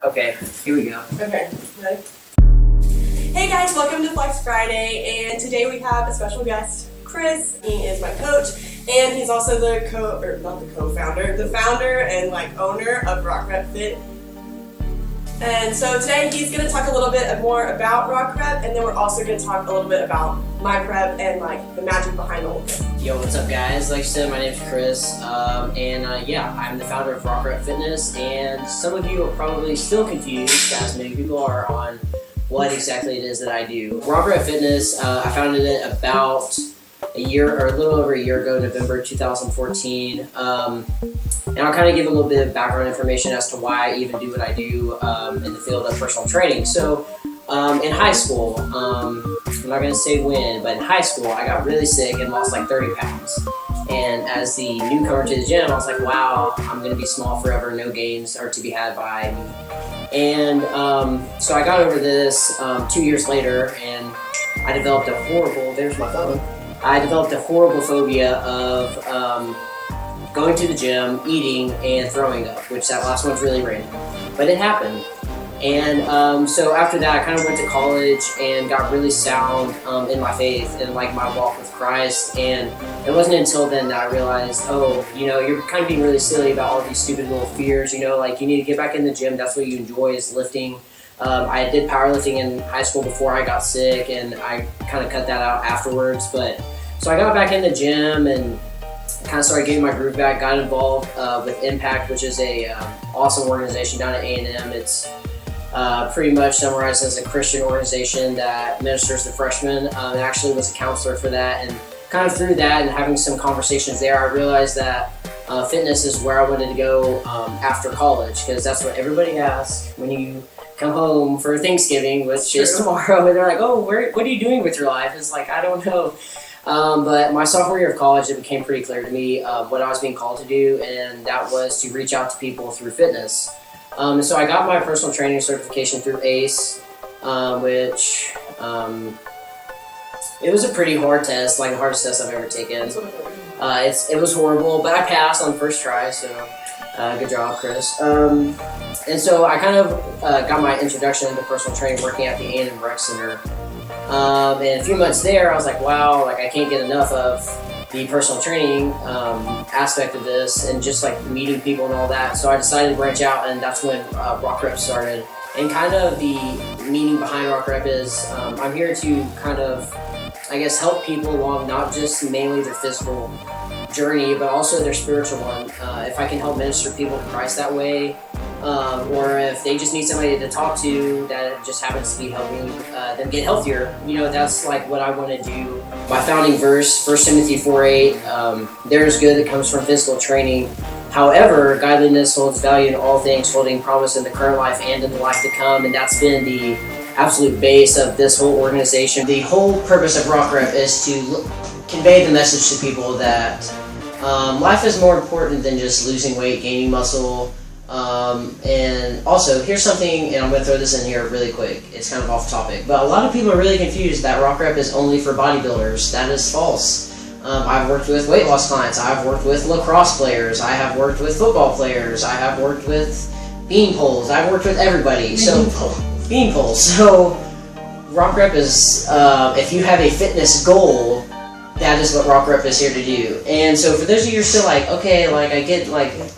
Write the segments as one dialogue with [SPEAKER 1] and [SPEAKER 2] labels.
[SPEAKER 1] Okay, here we go.
[SPEAKER 2] Okay, ready? Hey guys, welcome to Flex Friday, and today we have a special guest, Chris. He is my coach, and he's also the founder and owner of Rock Rep Fit. And so today he's going to talk a little bit more about Rock Rep, and then we're also going to talk a little bit about my prep and the magic behind the whole thing.
[SPEAKER 1] Yo, what's up guys? Like I said, my name's Chris, yeah, I'm the founder of Rock Rep Fitness, and some of you are probably still confused, as many people are, on what exactly it is that I do. Rock Rep Fitness, I founded it about a little over a year ago, November 2014. And I'll kind of give a little bit of background information as to why I even do what I do in the field of personal training. So in high school, I'm not going to say when, but in high school I got really sick and lost like 30 pounds. And as the newcomer to the gym, I was like, wow, I'm going to be small forever, no gains are to be had by me. And so I got over this 2 years later, and I developed a horrible phobia of going to the gym, eating, and throwing up, which that last one's really random, but it happened. And so after that, I kind of went to college and got really sound in my faith and my walk with Christ. And it wasn't until then that I realized, oh, you're kind of being really silly about all these stupid little fears. You need to get back in the gym. That's what you enjoy, is lifting. I did powerlifting in high school before I got sick, and I kind of cut that out afterwards. But so I got back in the gym and kind of started getting my groove back. Got involved with Impact, which is a awesome organization down at A&M. It's pretty much summarized as a Christian organization that ministers to freshmen. I actually was a counselor for that, and kind of through that and having some conversations there, I realized that fitness is where I wanted to go after college, because that's what everybody asks when you come home for Thanksgiving, which is tomorrow, and they're like, oh, what are you doing with your life? It's like, I don't know. But my sophomore year of college, it became pretty clear to me what I was being called to do, and that was to reach out to people through fitness. So I got my personal training certification through ACE, which it was a pretty hard test, the hardest test I've ever taken. It was horrible, but I passed on first try, so good job, Chris. And so I kind of got my introduction into personal training working at the A&M Rec Center. And a few months there, I was like, wow, I can't get enough of the personal training aspect of this, and just meeting people and all that. So I decided to branch out, and that's when Rock Rep started. And kind of the meaning behind Rock Rep is I'm here to kind of, help people along, not just mainly their physical journey, but also their spiritual one. If I can help minister people to Christ that way, or if they just need somebody to talk to that just happens to be helping them get healthier, that's what I want to do. My founding verse, 1 Timothy 4:8, there is good that comes from physical training. However, godliness holds value in all things, holding promise in the current life and in the life to come. And that's been the absolute base of this whole organization. The whole purpose of Rock Rep is to convey the message to people that life is more important than just losing weight, gaining muscle. And also, here's something, and I'm going to throw this in here really quick. It's kind of off topic, but a lot of people are really confused that Rock Rep is only for bodybuilders. That is false. I've worked with weight loss clients. I've worked with lacrosse players. I have worked with football players. I have worked with bean poles. I've worked with everybody. Bean poles. So Rock Rep is, if you have a fitness goal, that is what Rock Rep is here to do. And so for those of you who are still okay, I get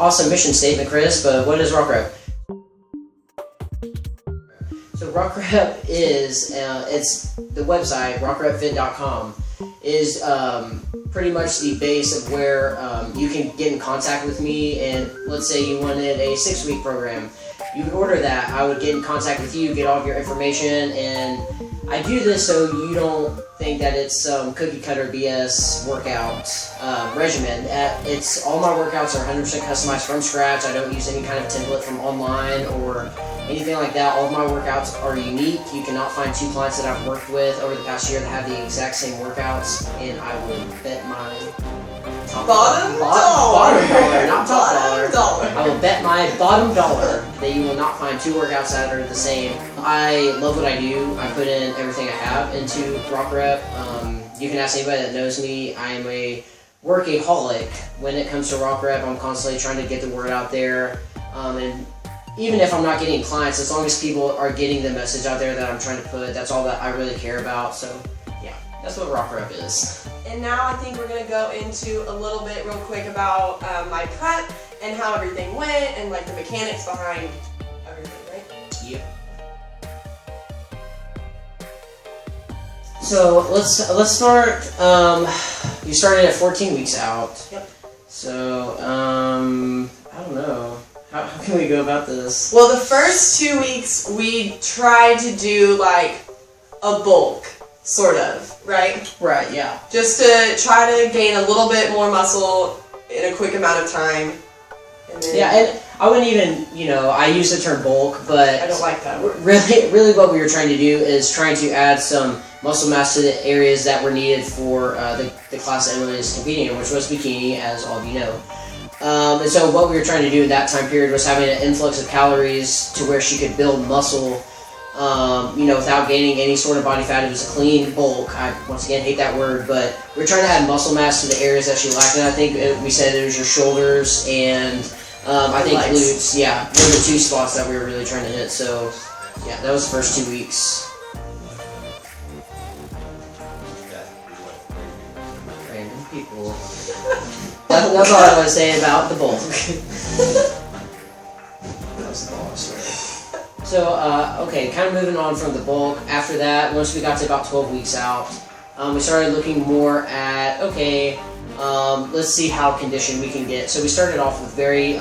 [SPEAKER 1] awesome mission statement, Chris, but what is Rock Rep? So Rock Rep is, it's the website, rockrepfit.com, is pretty much the base of where you can get in contact with me. And let's say you wanted a 6-week program. You would order that. I would get in contact with you, get all of your information, and I do this so you don't think that it's some cookie cutter BS workout regimen. All my workouts are 100% customized from scratch. I don't use any kind of template from online or anything like that. All of my workouts are unique. You cannot find 2 clients that I've worked with over the past year that have the exact same workouts, and I will bet my
[SPEAKER 2] bottom
[SPEAKER 1] dollar, not top dollar. I will bet my bottom dollar that you will not find 2 workouts that are the same. I love what I do. I put in everything I have into Rock Rep. You can ask anybody that knows me. I am a workaholic when it comes to Rock Rep. I'm constantly trying to get the word out there. And even if I'm not getting clients, as long as people are getting the message out there that I'm trying to put, that's all that I really care about. So yeah, that's what Rock Rep is.
[SPEAKER 2] And now I think we're gonna go into a little bit real quick about my prep and how everything went and like the mechanics behind everything, right?
[SPEAKER 1] Yep. So let's start. You started at 14 weeks out.
[SPEAKER 2] Yep.
[SPEAKER 1] So I don't know. How can we go about this?
[SPEAKER 2] Well, the first 2 weeks we tried to do like a bulk, sort of, right?
[SPEAKER 1] Right. Yeah.
[SPEAKER 2] Just to try to gain a little bit more muscle in a quick amount of time. And then
[SPEAKER 1] Yeah, and I wouldn't even, I use the term bulk, but
[SPEAKER 2] I don't like that word.
[SPEAKER 1] really what we were trying to do is trying to add some muscle mass to the areas that were needed for the class that Emily is competing in, which was bikini, as all of you know. And so what we were trying to do in that time period was having an influx of calories to where she could build muscle, without gaining any sort of body fat. It was a clean bulk. I, once again, hate that word, but we're trying to add muscle mass to the areas that she lacked. And I think we said it was your shoulders and I think
[SPEAKER 2] legs.
[SPEAKER 1] glutes. Yeah, those are the two spots that we were really trying to hit. So yeah, that was the first 2 weeks. Random people. That's all I want to say about the bulk. That was the bulk story. So, okay, kind of moving on from the bulk. After that, once we got to about 12 weeks out, we started looking more at, let's see how conditioned we can get. So we started off with very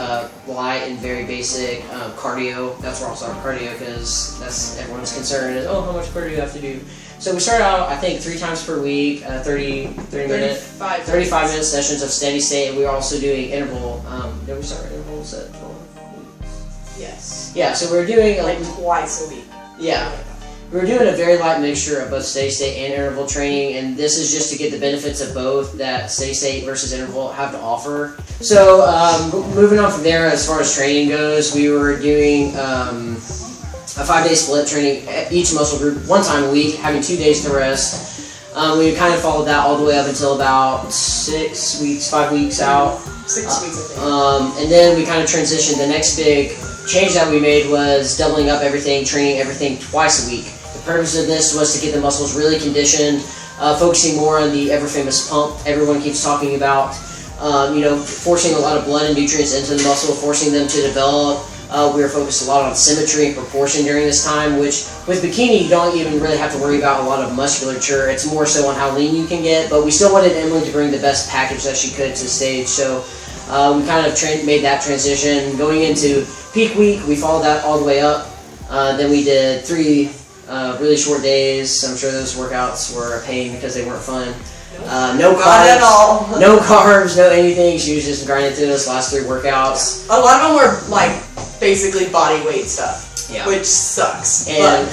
[SPEAKER 1] light and very basic cardio. That's where I'll start cardio, because that's everyone's concern is, how much cardio do you have to do? So we started out, I think, 3 times per week, 35 minute sessions of steady state, and we were also doing interval. Did we start intervals at 12 weeks?
[SPEAKER 2] Yes.
[SPEAKER 1] Yeah, so we were doing
[SPEAKER 2] Like twice a week.
[SPEAKER 1] Yeah. We were doing a very light mixture of both steady state and interval training, and this is just to get the benefits of both that steady state versus interval have to offer. So, moving on from there, as far as training goes, we were doing a 5-day split, training each muscle group 1 time a week, having 2 days to rest. We kind of followed that all the way up until about 5 weeks out.
[SPEAKER 2] 6 weeks, I think.
[SPEAKER 1] And then we kind of transitioned. The next big change that we made was doubling up everything, training everything twice a week. The purpose of this was to get the muscles really conditioned, focusing more on the ever-famous pump everyone keeps talking about, forcing a lot of blood and nutrients into the muscle, forcing them to develop. We were focused a lot on symmetry and proportion during this time, which with bikini you don't even really have to worry about a lot of musculature. It's more so on how lean you can get, but we still wanted Emily to bring the best package that she could to the stage, so we kind of made that transition. Going into peak week, we followed that all the way up. Then we did 3 really short days. I'm sure those workouts were a pain because they weren't fun. No carbs.
[SPEAKER 2] Not at all.
[SPEAKER 1] No carbs, no anything. She was just grinding through those last 3 workouts.
[SPEAKER 2] A lot of them were like basically body weight stuff.
[SPEAKER 1] Yeah.
[SPEAKER 2] Which sucks.
[SPEAKER 1] And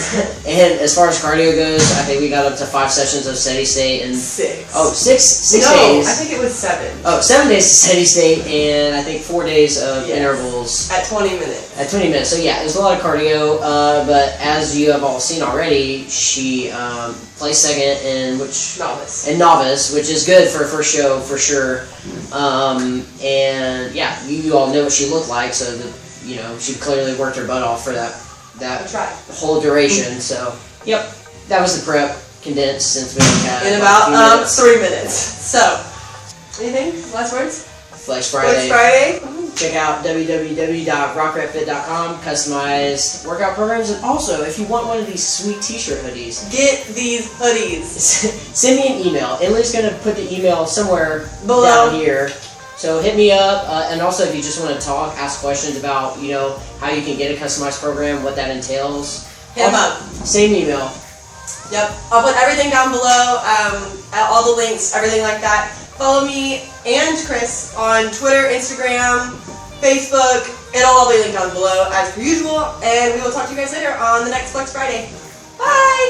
[SPEAKER 1] as far as cardio goes, I think we got up to 5 sessions of steady state and
[SPEAKER 2] 6.
[SPEAKER 1] Oh, six
[SPEAKER 2] no,
[SPEAKER 1] days.
[SPEAKER 2] I think it was 7.
[SPEAKER 1] Oh, 7 days of steady state and I think 4 days of
[SPEAKER 2] Yes.
[SPEAKER 1] intervals.
[SPEAKER 2] At 20 minutes.
[SPEAKER 1] At 20 minutes. So yeah, it was a lot of cardio, but as you have all seen already, she placed second in novice, which is good for a first show for sure. And yeah, you all know what she looked like, so she clearly worked her butt off for that whole duration. So yep, that was the prep condensed since we had
[SPEAKER 2] in about 3 minutes. So, anything? Last words?
[SPEAKER 1] Flex Friday.
[SPEAKER 2] Flex Friday.
[SPEAKER 1] Check out www.rockrepfit.com, customized workout programs, and also if you want one of these sweet t-shirt hoodies,
[SPEAKER 2] get these hoodies.
[SPEAKER 1] Send me an email. Emily's going to put the email somewhere
[SPEAKER 2] below
[SPEAKER 1] down here. So hit me up, and also if you just want to talk, ask questions about, how you can get a customized program, what that entails.
[SPEAKER 2] Hit them up.
[SPEAKER 1] Same email.
[SPEAKER 2] Yep. I'll put everything down below, all the links, everything like that. Follow me and Chris on Twitter, Instagram, Facebook. It'll all be linked down below as per usual, and we will talk to you guys later on the next Flex Friday. Bye!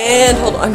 [SPEAKER 2] And hold on.